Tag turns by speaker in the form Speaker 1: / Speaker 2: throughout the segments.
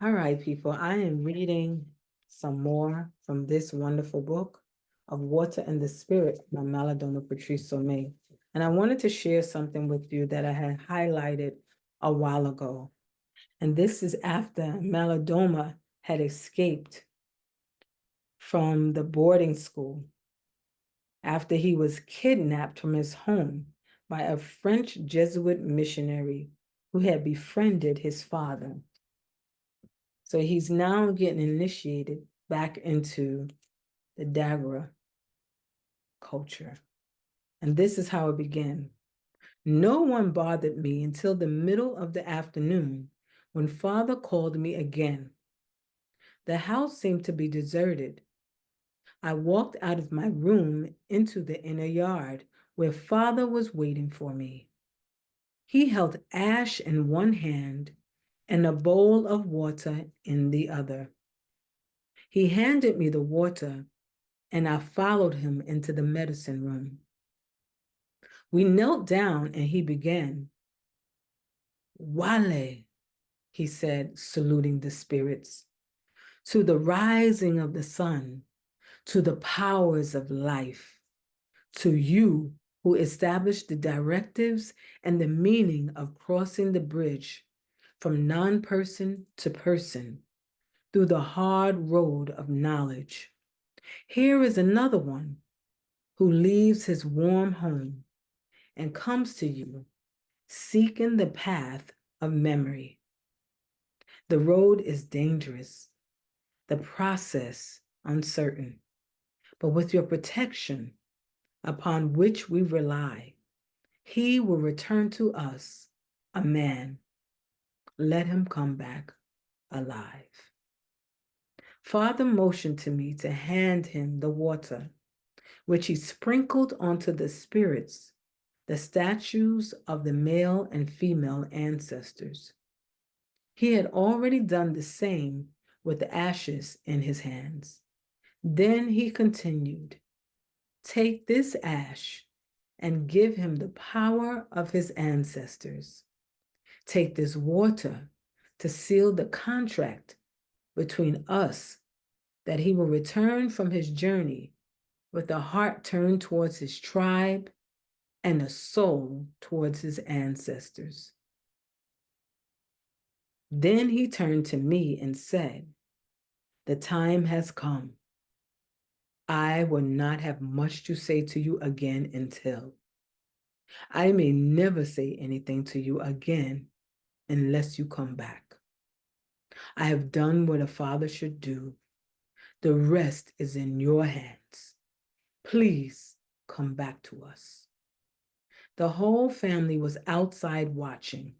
Speaker 1: All right, people, I am reading some more from this wonderful book of Water and the Spirit by Malidoma Patrice Some. And I wanted to share something with you that I had highlighted a while ago. And this is after Malidoma had escaped from the boarding school after he was kidnapped from his home by a French Jesuit missionary who had befriended his father. So he's now getting initiated back into the Dagara culture. And this is how it began. No one bothered me until the middle of the afternoon when Father called me again. The house seemed to be deserted. I walked out of my room into the inner yard where Father was waiting for me. He held ash in one hand and a bowl of water in the other. He handed me the water and I followed him into the medicine room. We knelt down and he began. Wale, he said, saluting the spirits, to the rising of the sun, to the powers of life, to you who established the directives and the meaning of crossing the bridge from non-person to person through the hard road of knowledge. Here is another one who leaves his warm home and comes to you, seeking the path of memory. The road is dangerous, the process uncertain, but with your protection upon which we rely, he will return to us a man. Let him come back alive. Father motioned to me to hand him the water, which he sprinkled onto the spirits, the statues of the male and female ancestors. He had already done the same with the ashes in his hands. Then he continued, take this ash and give him the power of his ancestors. Take this water to seal the contract between us that he will return from his journey with a heart turned towards his tribe and a soul towards his ancestors. Then he turned to me and said, the time has come. I will not have much to say to you again until I may never say anything to you again unless you come back. I have done what a father should do. The rest is in your hands. Please come back to us. The whole family was outside watching.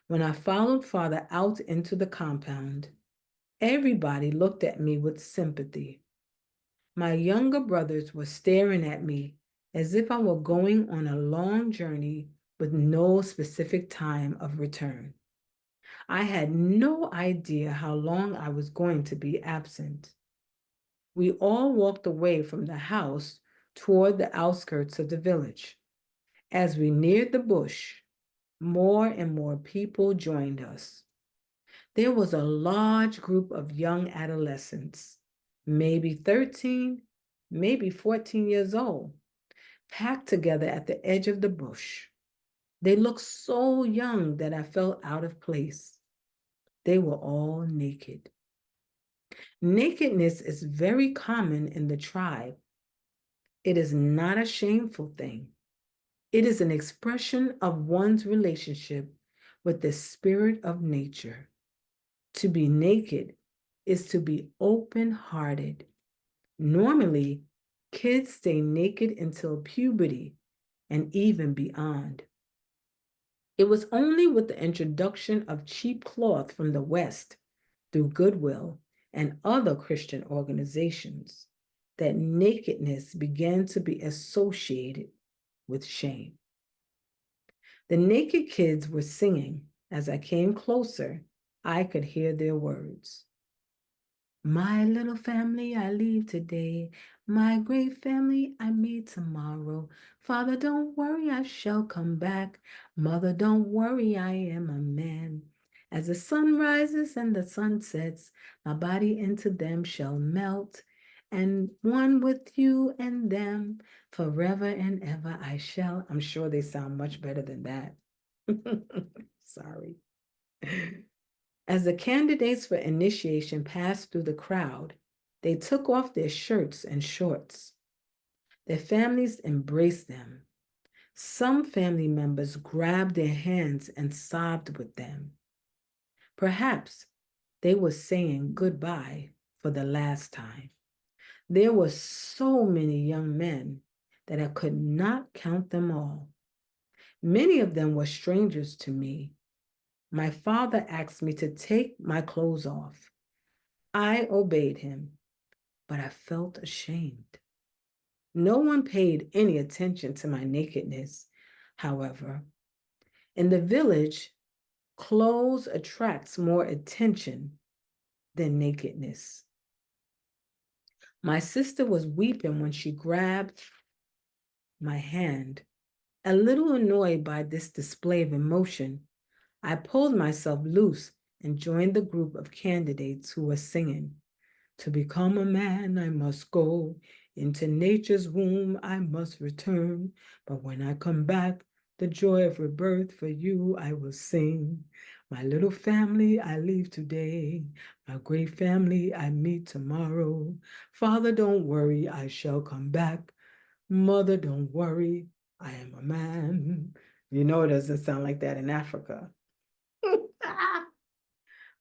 Speaker 1: When I followed Father out into the compound, everybody looked at me with sympathy. My younger brothers were staring at me as if I were going on a long journey with no specific time of return. I had no idea how long I was going to be absent. We all walked away from the house toward the outskirts of the village. As we neared the bush, more and more people joined us. There was a large group of young adolescents, maybe 13, maybe 14 years old, packed together at the edge of the bush. They looked so young that I felt out of place. They were all naked. Nakedness is very common in the tribe. It is not a shameful thing. It is an expression of one's relationship with the spirit of nature. To be naked is to be open-hearted. Normally, kids stay naked until puberty and even beyond. It was only with the introduction of cheap cloth from the West through Goodwill and other Christian organizations that nakedness began to be associated with shame. The naked kids were singing. As I came closer, I could hear their words. My little family I leave today, my great family I meet tomorrow. Father, don't worry, I shall come back. Mother, don't worry, I am a man. As the sun rises and the sun sets, my body into them shall melt, and one with you and them forever and ever I shall. I'm sure they sound much better than that. Sorry. As the candidates for initiation passed through the crowd, they took off their shirts and shorts. Their families embraced them. Some family members grabbed their hands and sobbed with them. Perhaps they were saying goodbye for the last time. There were so many young men that I could not count them all. Many of them were strangers to me. My father asked me to take my clothes off. I obeyed him, but I felt ashamed. No one paid any attention to my nakedness, however. In the village, clothes attracts more attention than nakedness. My sister was weeping when she grabbed my hand. A little annoyed by this display of emotion, I pulled myself loose and joined the group of candidates who were singing. To become a man, I must go. Into nature's womb, I must return. But when I come back, the joy of rebirth for you I will sing. My little family I leave today. My great family I meet tomorrow. Father, don't worry, I shall come back. Mother, don't worry, I am a man. You know it doesn't sound like that in Africa.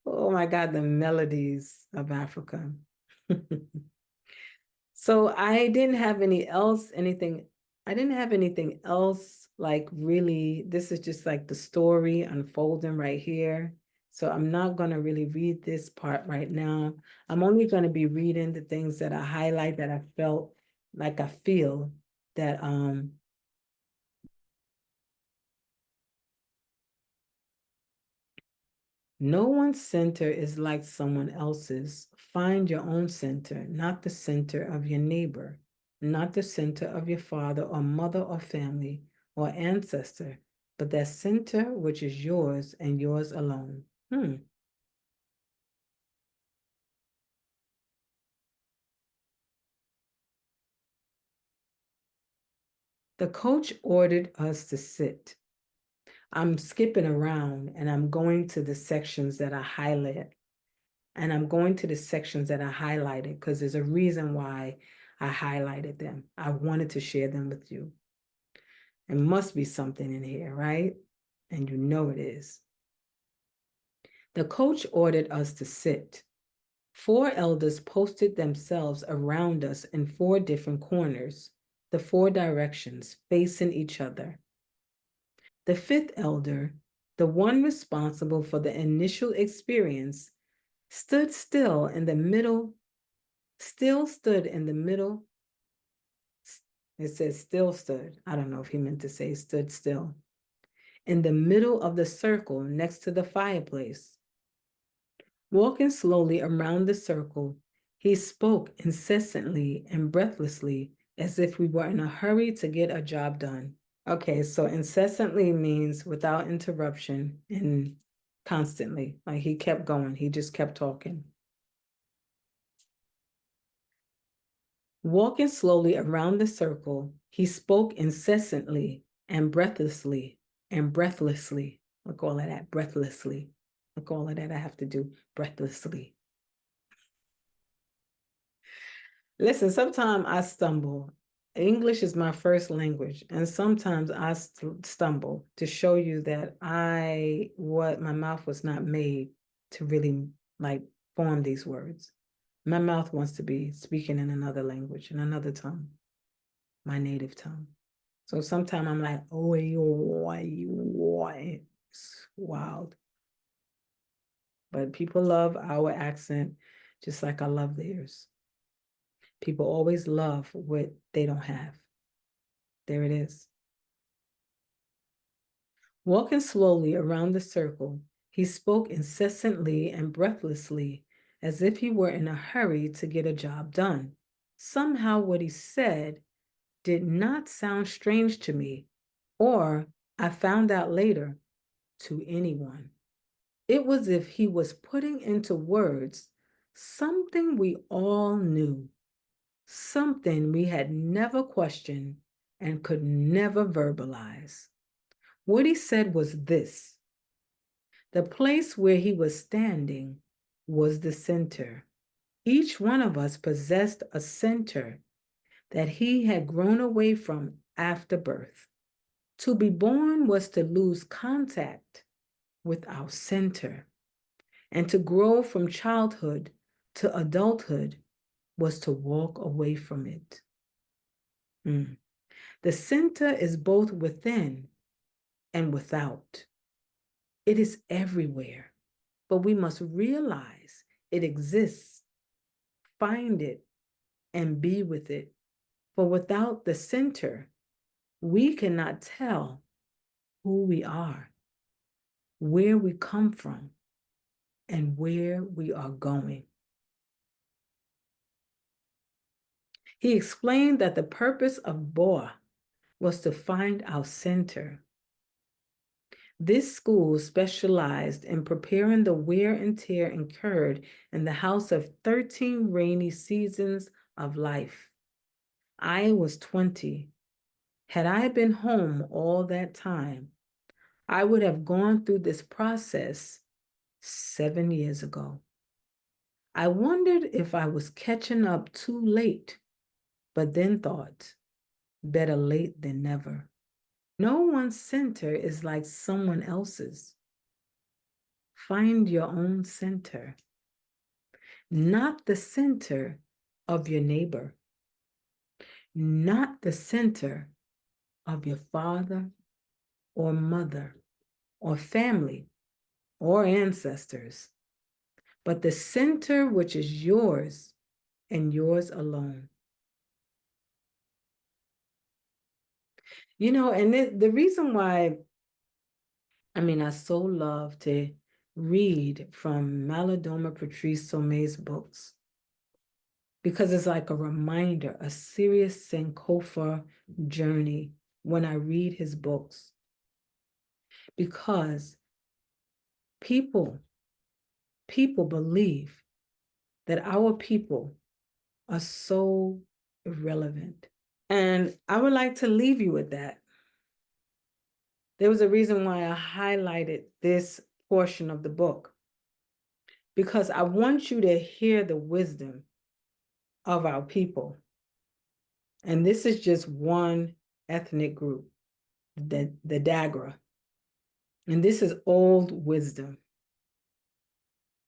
Speaker 1: Oh my God, the melodies of Africa. So I didn't have I didn't have anything else like really, this is just like the story unfolding right here. So I'm not going to really read this part right now. I'm only going to be reading the things that I highlight that I felt like I feel that no one's center is like someone else's. Find your own center, not the center of your neighbor, not the center of your father or mother or family or ancestor, but that center which is yours and yours alone. The coach ordered us to sit. I'm skipping around and I'm going to the sections that I highlight. And I'm going to the sections that I highlighted because there's a reason why I highlighted them. I wanted to share them with you. There must be something in here, right? And you know it is. The coach ordered us to sit. 4 elders posted themselves around us in 4 different corners, the 4 directions facing each other. The 5th elder, the one responsible for the initial experience, stood still in the middle, still stood in the middle. It says still stood. I don't know if he meant to say stood still. In the middle of the circle next to the fireplace. Walking slowly around the circle, he spoke incessantly and breathlessly as if we were in a hurry to get a job done. Okay, so incessantly means without interruption and constantly. Like he kept going, he just kept talking. Walking slowly around the circle, he spoke incessantly and breathlessly and breathlessly. Look all of that, breathlessly. Look all of that I have to do, breathlessly. Listen, sometimes I stumble. English is my first language, and sometimes I stumble to show you that my mouth was not made to really like form these words. My mouth wants to be speaking in another language, in another tongue, my native tongue. So sometimes I'm like, oh, it's wild. But people love our accent just like I love theirs. People always love what they don't have. There it is. Walking slowly around the circle, he spoke incessantly and breathlessly, as if he were in a hurry to get a job done. Somehow what he said did not sound strange to me, or I found out later, to anyone. It was as if he was putting into words something we all knew, something we had never questioned and could never verbalize. What he said was this: the place where he was standing was the center. Each one of us possessed a center that he had grown away from after birth. To be born was to lose contact with our center, and to grow from childhood to adulthood was to walk away from it. The center is both within and without. It is everywhere, but we must realize it exists, find it, and be with it. For without the center, we cannot tell who we are, where we come from, and where we are going. He explained that the purpose of Boa was to find our center. This school specialized in preparing the wear and tear incurred in the house of 13 rainy seasons of life. I was 20. Had I been home all that time, I would have gone through this process 7 years ago. I wondered if I was catching up too late, but then thought, better late than never. No one's center is like someone else's. Find your own center, not the center of your neighbor, not the center of your father or mother or family or ancestors, but the center which is yours and yours alone. You know, and the reason why, I so love to read from Malidoma Patrice Somme's books, because it's like a reminder, a serious Sankofa journey when I read his books. Because people believe that our people are so irrelevant. And I would like to leave you with that. There was a reason why I highlighted this portion of the book, because I want you to hear the wisdom of our people. And this is just one ethnic group, the Dagra. And this is old wisdom.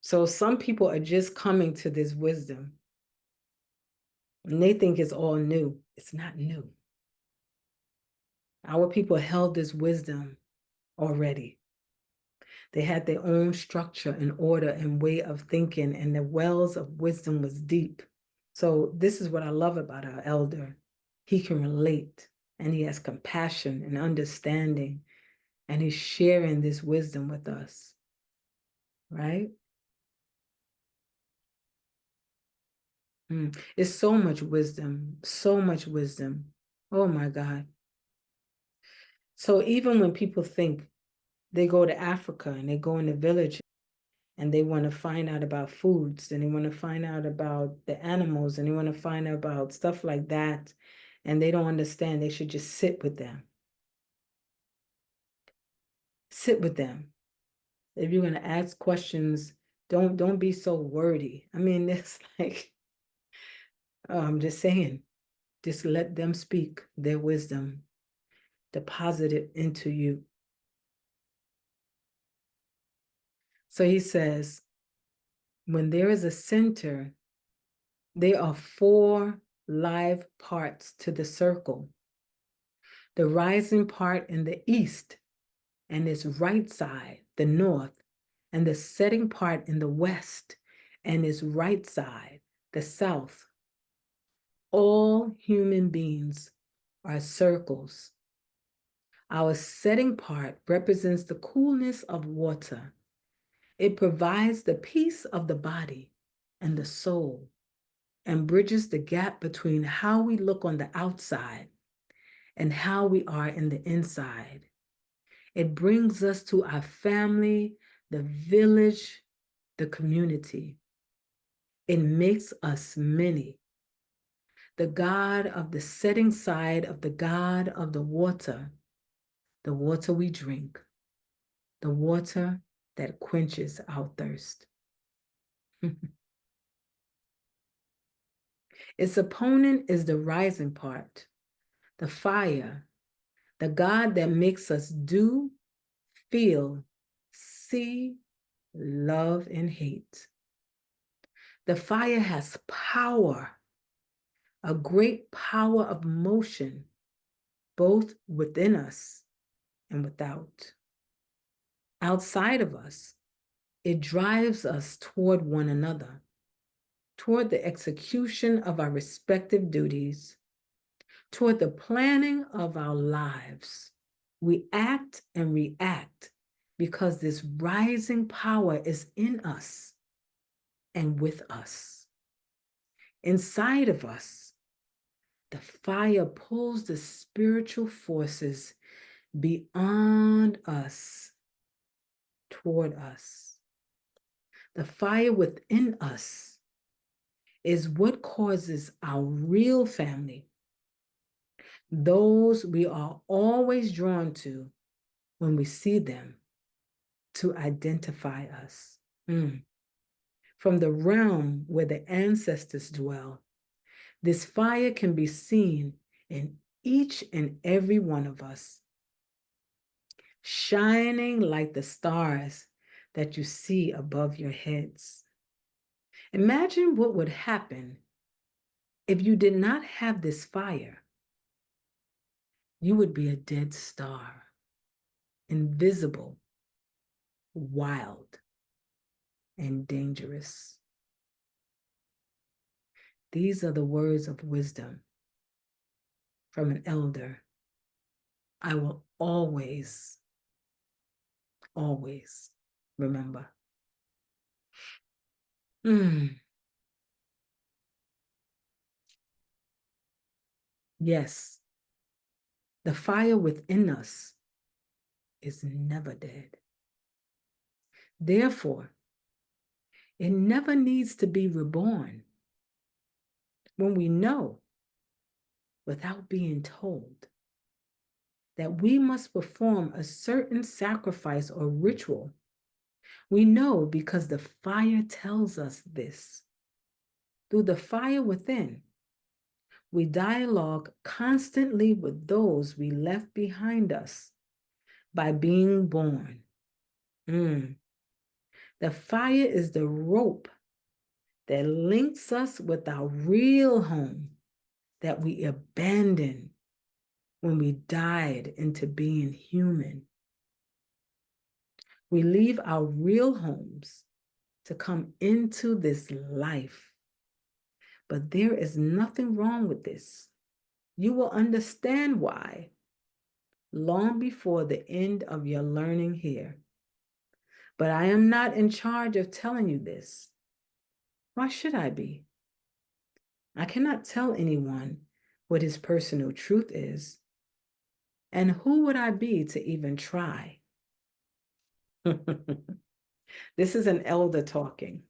Speaker 1: So some people are just coming to this wisdom and they think it's all new. It's not new. Our people held this wisdom already. They had their own structure and order and way of thinking, and the wells of wisdom was deep. So this is what I love about our elder. He can relate, and he has compassion and understanding, and he's sharing this wisdom with us, right? It's so much wisdom, so much wisdom. Oh my God. So even when people think they go to Africa and they go in the village and they want to find out about foods and they want to find out about the animals and they want to find out about stuff like that, and they don't understand, they should just sit with them. Sit with them. If you're going to ask questions, don't be so wordy. It's like, I'm just saying, just let them speak their wisdom, deposit it into you. So he says, when there is a center, there are 4 live parts to the circle. The rising part in the east and its right side, the north, and the setting part in the west and its right side, the south. All human beings are circles. Our setting part represents the coolness of water. It provides the peace of the body and the soul and bridges the gap between how we look on the outside and how we are in the inside. It brings us to our family, the village, the community. It makes us many. The God of the setting side of the God of the water we drink, the water that quenches our thirst. Its opponent is the rising part, the fire, the God that makes us do, feel, see, love, and hate. The fire has power, a great power of motion, both within us and without. Outside of us, it drives us toward one another, toward the execution of our respective duties, toward the planning of our lives. We act and react because this rising power is in us and with us. Inside of us, the fire pulls the spiritual forces beyond us toward us. The fire within us is what causes our real family, those we are always drawn to when we see them, to identify us. From the realm where the ancestors dwell, this fire can be seen in each and every one of us, shining like the stars that you see above your heads. Imagine what would happen if you did not have this fire. You would be a dead star, invisible, wild, and dangerous. These are the words of wisdom from an elder I will always, always remember. Yes, the fire within us is never dead. Therefore, it never needs to be reborn. When we know, without being told, that we must perform a certain sacrifice or ritual, we know because the fire tells us this. Through the fire within, we dialogue constantly with those we left behind us by being born. The fire is the rope that links us with our real home that we abandoned when we died into being human. We leave our real homes to come into this life. But there is nothing wrong with this. You will understand why long before the end of your learning here. But I am not in charge of telling you this. Why should I be? I cannot tell anyone what his personal truth is. And who would I be to even try? This is an elder talking.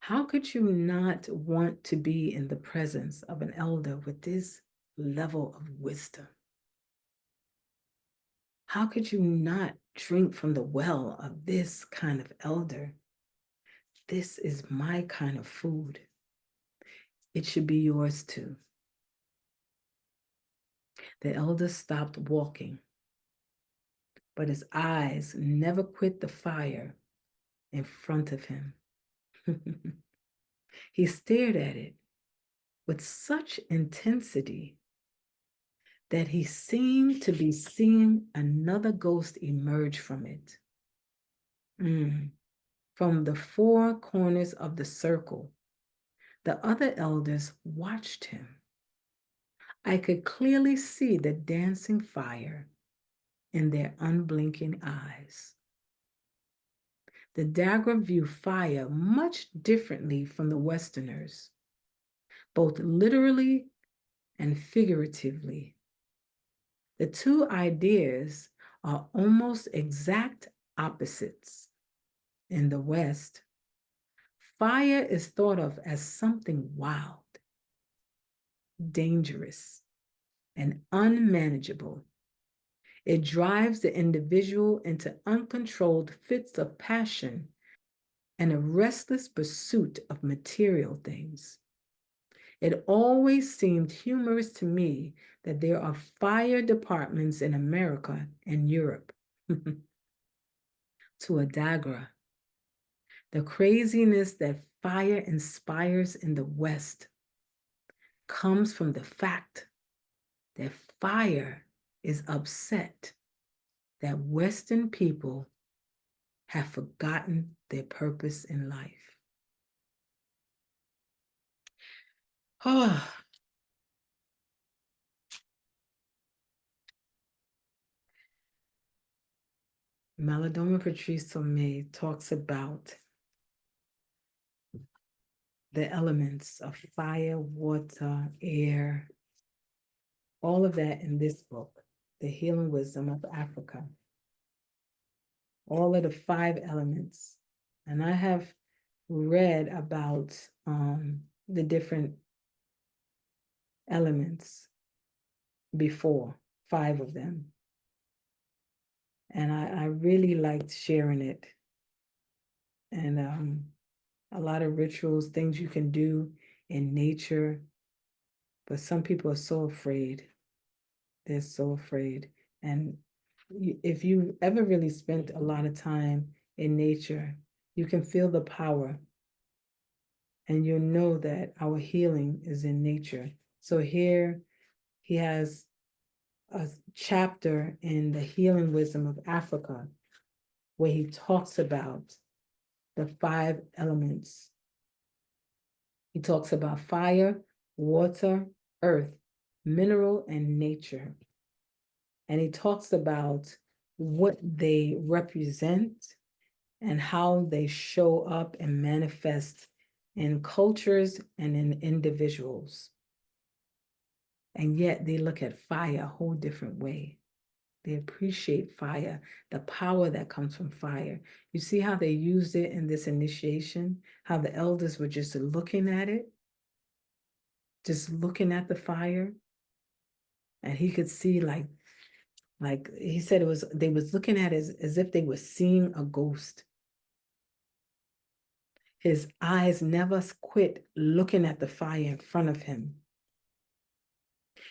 Speaker 1: How could you not want to be in the presence of an elder with this level of wisdom? How could you not drink from the well of this kind of elder? This is my kind of food. It should be yours too. The elder stopped walking, but his eyes never quit the fire in front of him. He stared at it with such intensity that he seemed to be seeing another ghost emerge from it. From the four corners of the circle, the other elders watched him. I could clearly see the dancing fire in their unblinking eyes. The dagger viewed fire much differently from the Westerners, both literally and figuratively. The two ideas are almost exact opposites. In the West, fire is thought of as something wild, dangerous, and unmanageable. It drives the individual into uncontrolled fits of passion and a restless pursuit of material things. It always seemed humorous to me that there are fire departments in America and Europe. To a Dagra, the craziness that fire inspires in the West comes from the fact that fire is upset that Western people have forgotten their purpose in life. Oh, Malidoma Patrice Some talks about the elements of fire, water, air, all of that in this book, The Healing Wisdom of Africa. All of the 5 elements. And I have read about the different elements before, 5 of them. And I really liked sharing it. And a lot of rituals, things you can do in nature. But some people are so afraid. They're so afraid. And if you ever really spent a lot of time in nature, you can feel the power. And you'll know that our healing is in nature. So here he has a chapter in the Healing Wisdom of Africa where he talks about the 5 elements. He talks about fire, water, earth, mineral, and nature. And he talks about what they represent and how they show up and manifest in cultures and in individuals. And yet they look at fire a whole different way. They appreciate fire, the power that comes from fire. You see how they used it in this initiation, how the elders were just looking at it, just looking at the fire. And he could see like he said they was looking at it as if they were seeing a ghost. His eyes never quit looking at the fire in front of him.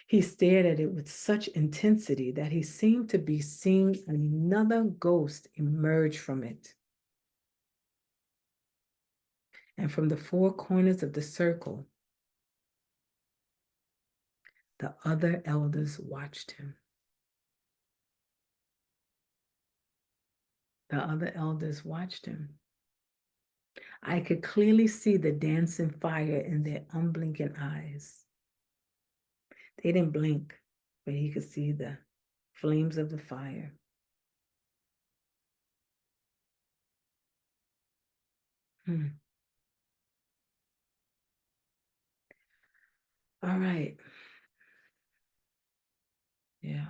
Speaker 1: He stared at it with such intensity that he seemed to be seeing another ghost emerge from it. And from the 4 corners of the circle, the other elders watched him. The other elders watched him. I could clearly see the dancing fire in their unblinking eyes. They didn't blink, but he could see the flames of the fire. All right. Yeah.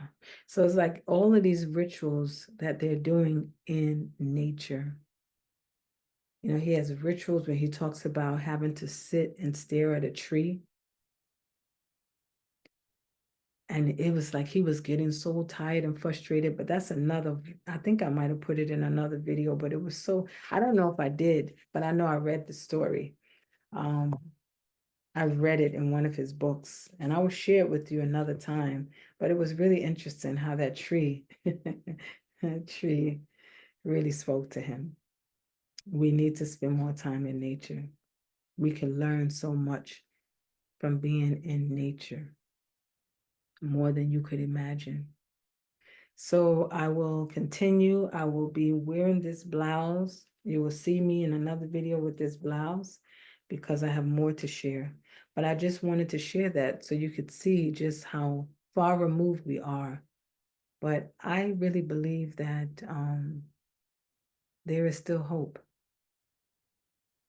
Speaker 1: So it's like all of these rituals that they're doing in nature. You know, he has rituals where he talks about having to sit and stare at a tree. And it was like he was getting so tired and frustrated, but that's another, I think I might have put it in another video, but it was so, I don't know if I did, but I know I read the story. I read it in one of his books, and I will share it with you another time, but it was really interesting how that tree, that tree really spoke to him. We need to spend more time in nature. We can learn so much from being in nature, more than you could imagine. So I will continue. I will be wearing this blouse. You will see me in another video with this blouse because I have more to share. But I just wanted to share that so you could see just how far removed we are. But I really believe that there is still hope.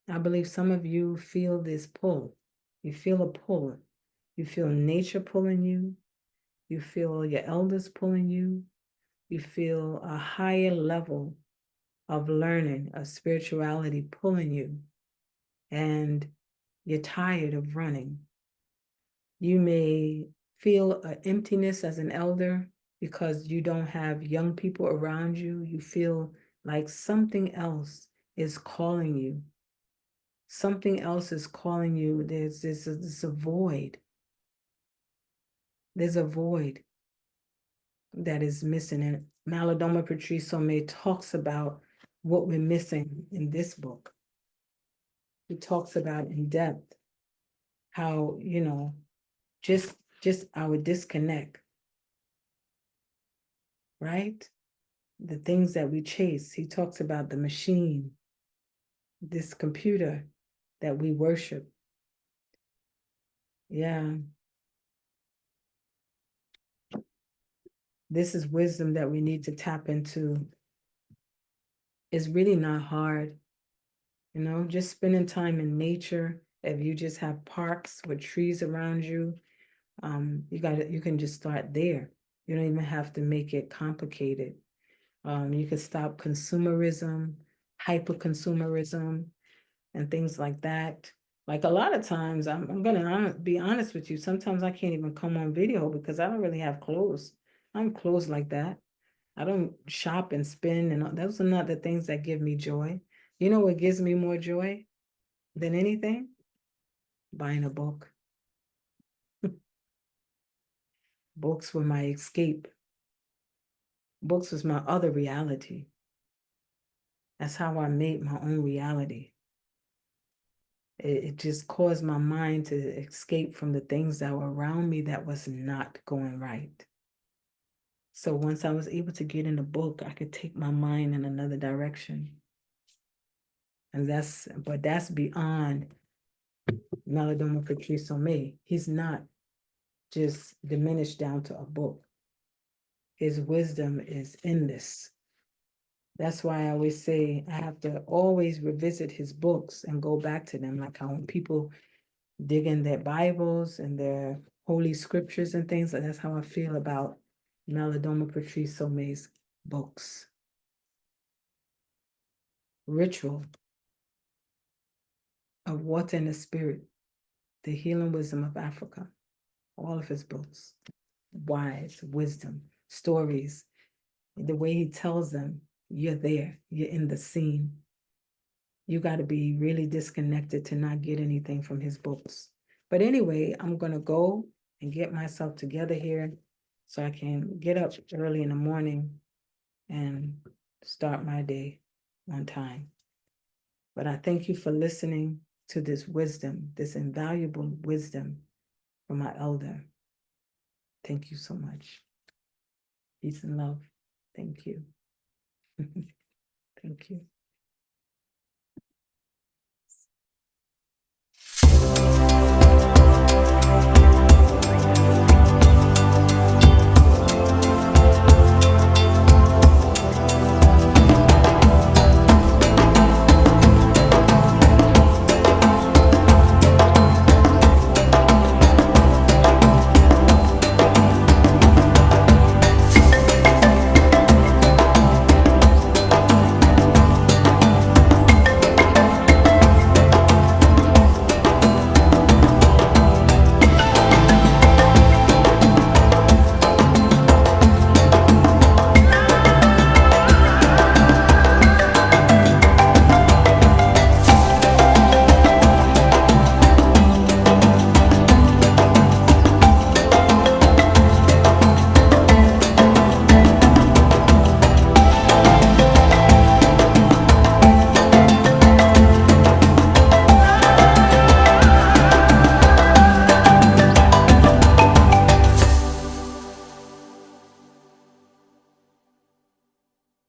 Speaker 1: I believe some of you feel this pull. You feel a pull. You feel nature pulling you. You feel your elders pulling you. You feel a higher level of learning, of spirituality pulling you, and you're tired of running. You may feel an emptiness as an elder because you don't have young people around you. You feel like something else is calling you. Something else is calling you. There's a void. There's a void that is missing. And Malidoma Patrice Some talks about what we're missing in this book. He talks about in depth how, just our disconnect, right? The things that we chase. He talks about the machine, this computer that we worship. Yeah. This is wisdom that we need to tap into. It's really not hard, just spending time in nature. If you just have parks with trees around you, you can just start there. You don't even have to make it complicated. You can stop consumerism, hyper consumerism, and things like that. Like a lot of times, I'm gonna be honest with you. Sometimes I can't even come on video because I don't really have clothes. I'm clothes like that. I don't shop and spend, and those are not the things that give me joy. You know what gives me more joy than anything? Buying a book. Books were my escape. Books was my other reality. That's how I made my own reality. It just caused my mind to escape from the things that were around me that was not going right. So once I was able to get in the book, I could take my mind in another direction. And that's beyond Malidoma Patrice Some. He's not just diminished down to a book. His wisdom is endless. That's why I always say I have to always revisit his books and go back to them. Like how when people dig in their Bibles and their holy scriptures and things, that's how I feel about Malidoma Patrice Some's books. Ritual of Water and the Spirit, The Healing Wisdom of Africa, all of his books. Wise, wisdom, stories, the way he tells them, you're there, you're in the scene. You got to be really disconnected to not get anything from his books. But anyway, I'm going to go and get myself together here so I can get up early in the morning and start my day on time. But I thank you for listening to this wisdom, this invaluable wisdom from my elder. Thank you so much. Peace and love. Thank you. Thank you.